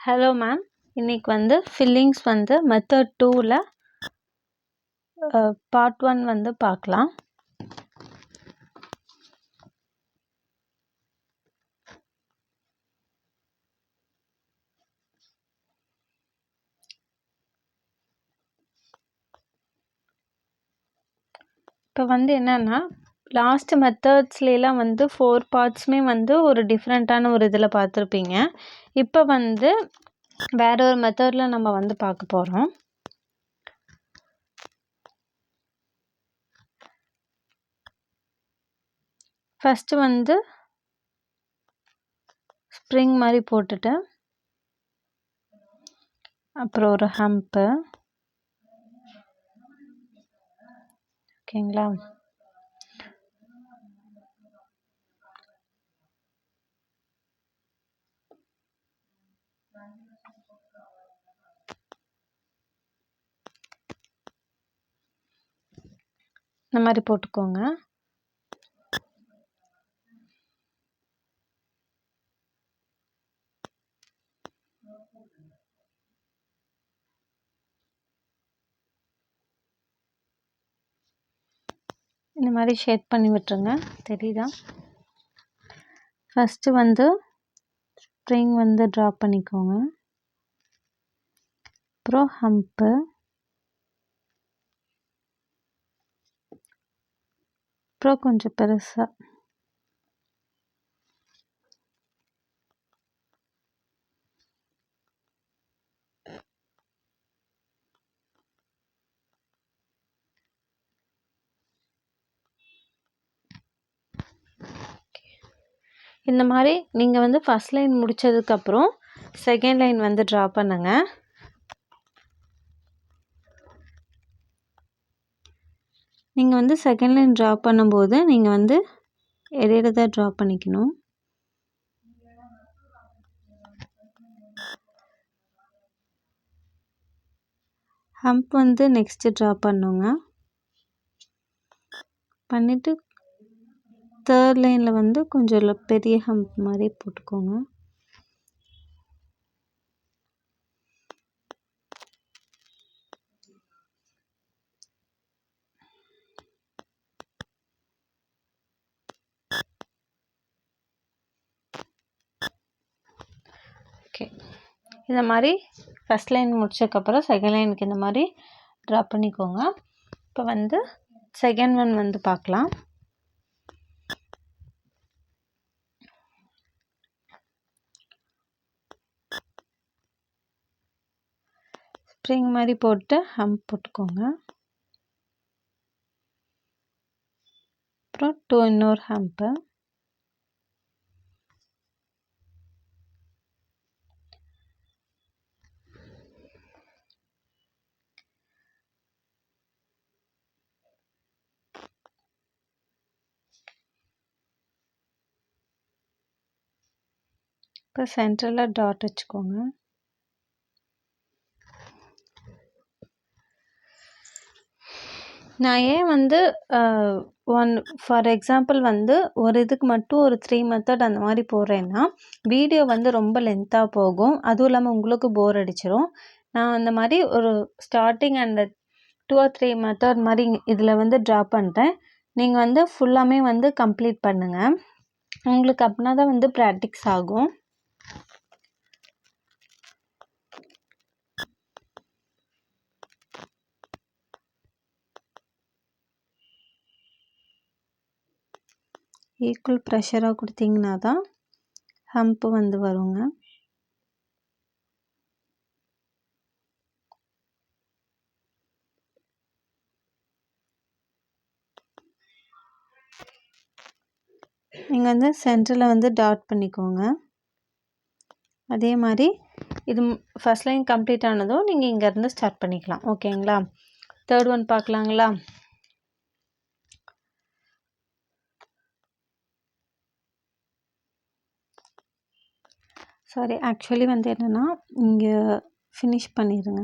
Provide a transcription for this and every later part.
Hello ma'am. இன்னைக்கு வந்து fillings வந்து மெத்தட் 2ல பார்ட் 1 வந்து பார்க்கலாம். இப்போ வந்து என்னன்னா, லாஸ்ட் மெத்தட்ஸ்லாம் வந்து 4 பார்ட்ஸுமே வந்து ஒரு டிஃப்ரெண்ட்டான ஒரு இதில் பார்த்துருப்பீங்க. இப்போ வந்து வேற ஒரு மெத்தடில் நம்ம வந்து பார்க்க போகிறோம். ஃபஸ்ட்டு வந்து ஸ்ப்ரிங் மாதிரி போட்டுட்டு அப்புறம் ஒரு ஹம்ப்பு, ஓகேங்களா? இந்த மாதிரி போட்டுக்கோங்க. இந்த மாதிரி ஷேட் பண்ணி விட்டுருங்க. தெரியுதா? ஃபஸ்ட்டு வந்து ஸ்ப்ரிங் வந்து ட்ரா பண்ணிக்கோங்க. அப்புறம் ஹம்ப்பு, அப்புறம் கொஞ்சம் பெருசாக இந்த மாதிரி நீங்கள் வந்து ஃபஸ்ட் லைன் முடித்ததுக்கப்புறம் செகண்ட் லைன் வந்து ட்ரா பண்ணுங்க. நீங்கள் வந்து செகண்ட் லைன் ட்ரா பண்ணும்போது நீங்கள் வந்து இடையில தான் ட்ரா பண்ணிக்கணும். ஹம்ப் வந்து நெக்ஸ்ட்டு ட்ரா பண்ணுங்க. பண்ணிவிட்டு தேர்ட் லைனில் வந்து கொஞ்சம் பெரிய ஹம்ப் மாதிரி போட்டுக்கோங்க. ஓகே, இந்த மாதிரி ஃபஸ்ட் லைன் முடிச்சதுக்கப்புறம் செகண்ட் லைனுக்கு இந்த மாதிரி ட்ரா பண்ணிக்கோங்க. இப்போ வந்து செகண்ட் ஒன் வந்து பார்க்கலாம். ஸ்ப்ரிங் மாதிரி போட்டு ஹம்ப் போட்டுக்கோங்க. அப்புறம் இன்னொரு ஹம்ப்பு, இப்போ சென்டரில் டாட் வச்சுக்கோங்க. நான் ஏன் வந்து ஃபார் எக்ஸாம்பிள் வந்து ஒரு இதுக்கு மட்டும் ஒரு 3 மெத்தட் அந்த மாதிரி போடுறேன்னா, வீடியோ வந்து ரொம்ப லென்த்தாக போகும். அதுவும் இல்லாமல் உங்களுக்கு போர் அடிச்சிடும். நான் அந்த மாதிரி ஒரு ஸ்டார்டிங் அண்ட் 2 or 3 மெத்தட் மாதிரி இதில் வந்து ட்ரா பண்ணுறேன். நீங்கள் வந்து ஃபுல்லாமே வந்து கம்ப்ளீட் பண்ணுங்கள். உங்களுக்கு அப்படின்னா தான் வந்து ப்ராக்டிக்ஸ் ஆகும். ஈக்குவல் ப்ரெஷராக கொடுத்தீங்கன்னா தான் ஹம்ப்பு வந்து வருங்க. நீங்கள் வந்து சென்டரில் வந்து டாட் பண்ணிக்கோங்க. அதே மாதிரி இது ஃபஸ்ட் லைன் கம்ப்ளீட் ஆனதும் நீங்கள் இங்கேருந்து ஸ்டார்ட் பண்ணிக்கலாம். ஓகேங்களா? தேர்ட் ஒன் பார்க்கலாங்களா? சாரி, ஆக்சுவலி வந்து என்னென்னா இங்கே ஃபினிஷ் பண்ணிடுங்க.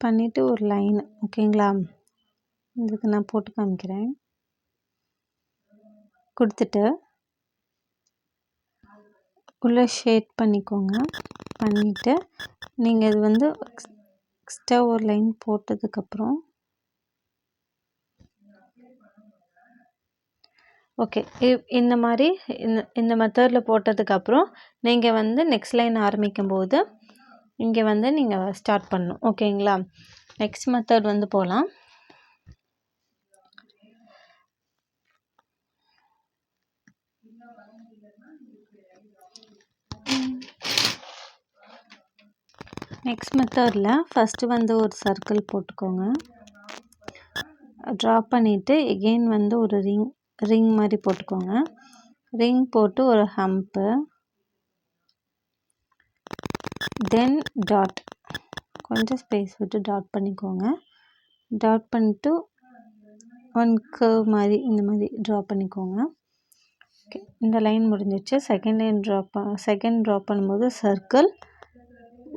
பண்ணிவிட்டு ஒரு லைன், ஓகேங்களா? இதுக்கு நான் போட்டு காமிக்கிறேன். கொடுத்துட்டு உள்ளே ஷேட் பண்ணிக்கோங்க. பண்ணிவிட்டு நீங்கள் இது வந்து எக்ஸ்ட்ரா ஒரு லைன் போட்டதுக்கப்புறம் ஓகே. இந்த மாதிரி இந்த மெத்தடில் போட்டதுக்கப்புறம் நீங்கள் வந்து நெக்ஸ்ட் லைன் ஆரம்பிக்கும்போது இங்கே வந்து நீங்கள் ஸ்டார்ட் பண்ணணும். ஓகேங்களா? நெக்ஸ்ட் மெத்தட் வந்து போகலாம். நெக்ஸ்ட் மெத்தடில் ஃபஸ்ட்டு வந்து ஒரு சர்க்கிள் போட்டுக்கோங்க. ட்ரா பண்ணிவிட்டு எகெயின் வந்து ஒரு ரிங் மாதிரி போட்டுக்கோங்க. ரிங் போட்டு ஒரு ஹம்ப்பு, தென் டாட், கொஞ்சம் ஸ்பேஸ் விட்டு டாட் பண்ணிக்கோங்க. டாட் பண்ணிட்டு ஒன் கர்வ் மாதிரி இந்த மாதிரி ட்ரா பண்ணிக்கோங்க. ஓகே, இந்த லைன் முடிஞ்சிச்சு. செகண்ட் லைன் ட்ரா பண்ணும்போது சர்க்கிள்,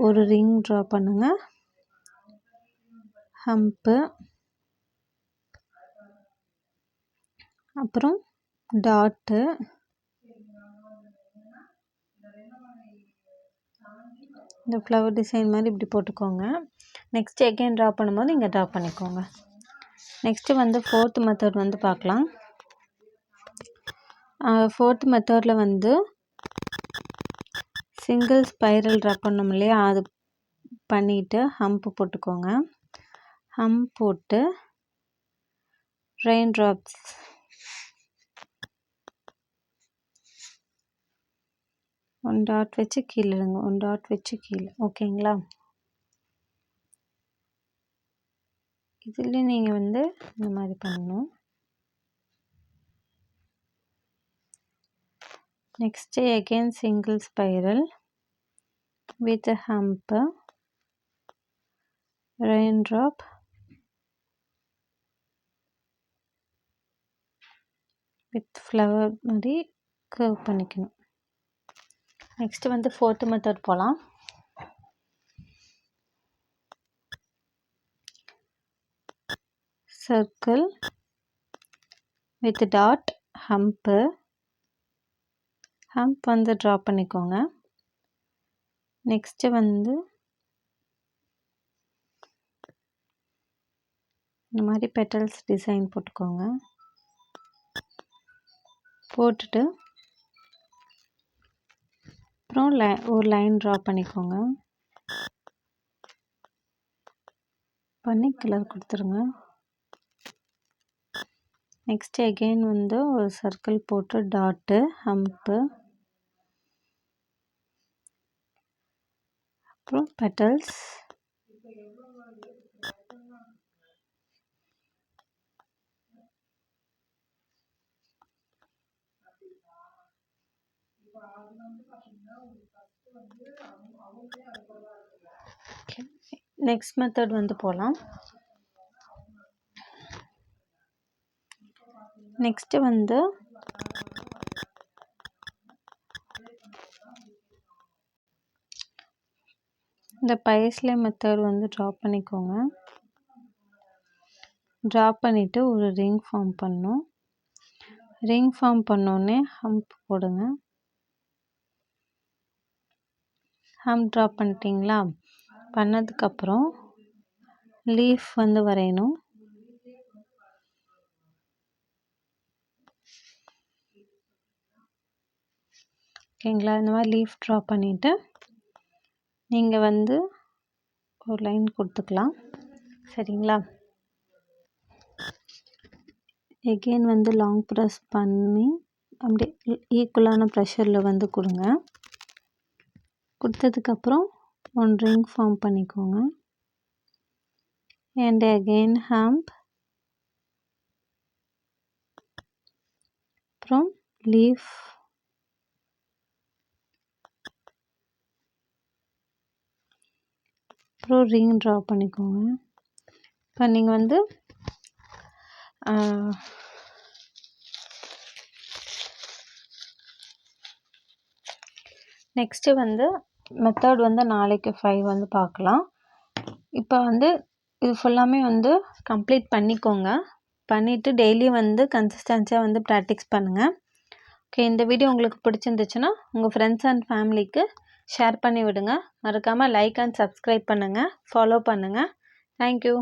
ஒரு ரிங் ட்ரா பண்ணுங்கள், ஹம்ப்பு, அப்புறம் டாட்டு, இந்த ஃப்ளவர் டிசைன் மாதிரி இப்படி போட்டுக்கோங்க. நெக்ஸ்ட் எகெயின் ட்ரா பண்ணும்போது இங்கே ட்ரா பண்ணிக்கோங்க. நெக்ஸ்ட்டு வந்து ஃபோர்த் மெத்தட் வந்து பார்க்கலாம். ஃபோர்த் மெத்தடில் வந்து சிங்கிள் ஸ்பைரல் ட்ரா பண்ணோம் இல்லையா, அது பண்ணிவிட்டு ஹம்ப் போட்டுக்கோங்க. ஹம்ப் போட்டு ரெயின் ட்ராப்ஸ், ஒன் டாட் வச்சு கீழே இருங்க, ஒன் டாட் வச்சு கீழே. ஓகேங்களா? இதில் நீங்கள் வந்து இந்த மாதிரி பண்ணணும். Next again single spiral with hump, rain drop, with flower மாதிரி கர்வ் பண்ணிக்கணும். நெக்ஸ்ட்டு வந்து ஃபோர்த் மெத்தட் போகலாம். Circle with dot, hump, hump வந்து ட்ரா பண்ணிக்கோங்க. நெக்ஸ்ட்டு வந்து இந்த மாதிரி பெட்டல்ஸ் டிசைன் போட்டுக்கோங்க. போட்டுட்டு அப்புறம் ஒரு லைன் ட்ரா பண்ணிக்கோங்க. பண்ணி கலர் கொடுத்துருங்க. நெக்ஸ்ட் எகெயின் வந்து ஒரு சர்க்கிள் போட்டு டாட்டு, ஹம்ப்பு, அப்புறம் பெட்டல்ஸ், நெக்ஸ்ட் மெத்தட் வந்து போகலாம். நெக்ஸ்ட்டு வந்து இந்த பைஸ்லே மெத்தட் வந்து ட்ரா பண்ணிக்கோங்க. ட்ரா பண்ணிவிட்டு ஒரு ரிங் ஃபார்ம் பண்ணணும். ரிங் ஃபார்ம் பண்ணோடனே ஹம்ப் போடுங்க. ஹம்ப் ட்ரா பண்ணிட்டீங்களா? பண்ணதுக்கப்புறம் லீஃப் வந்து வரையணும். ஓகேங்களா? இந்த மாதிரி லீஃப் ட்ரா பண்ணிவிட்டு நீங்கள் வந்து ஒரு லைன் கொடுத்துக்கலாம். சரிங்களா? எகெயின் வந்து லாங் ப்ரெஸ் பண்ணி அப்படியே ஈக்குவலான ப்ரெஷரில் வந்து கொடுங்க. கொடுத்ததுக்கப்புறம் ஒன் ரிங் ஃபார்ம் பண்ணிக்கோங்க. அண்ட் அகெயின் ஹம்ப், அப்புறம் லீஃப், அப்புறம் ரிங் ட்ரா பண்ணிக்கோங்க. இப்போ நீங்கள் வந்து நெக்ஸ்ட்டு வந்து மெத்தட் வந்து நாளைக்கு 5 வந்து பார்க்கலாம். இப்போ வந்து இது ஃபுல்லாமே வந்து கம்ப்ளீட் பண்ணிக்கோங்க. பண்ணிவிட்டு டெய்லி வந்து கன்சிஸ்டன்சியாக வந்து ப்ராக்டிஸ் பண்ணுங்கள். ஓகே. இந்த வீடியோ உங்களுக்கு பிடிச்சிருந்துச்சுன்னா, உங்கள் ஃப்ரெண்ட்ஸ் அண்ட் ஃபேமிலிக்கு ஷேர் பண்ணி விடுங்க. மறக்காமல் லைக் அண்ட் சப்ஸ்கிரைப் பண்ணுங்கள். ஃபாலோ பண்ணுங்கள். Thank you.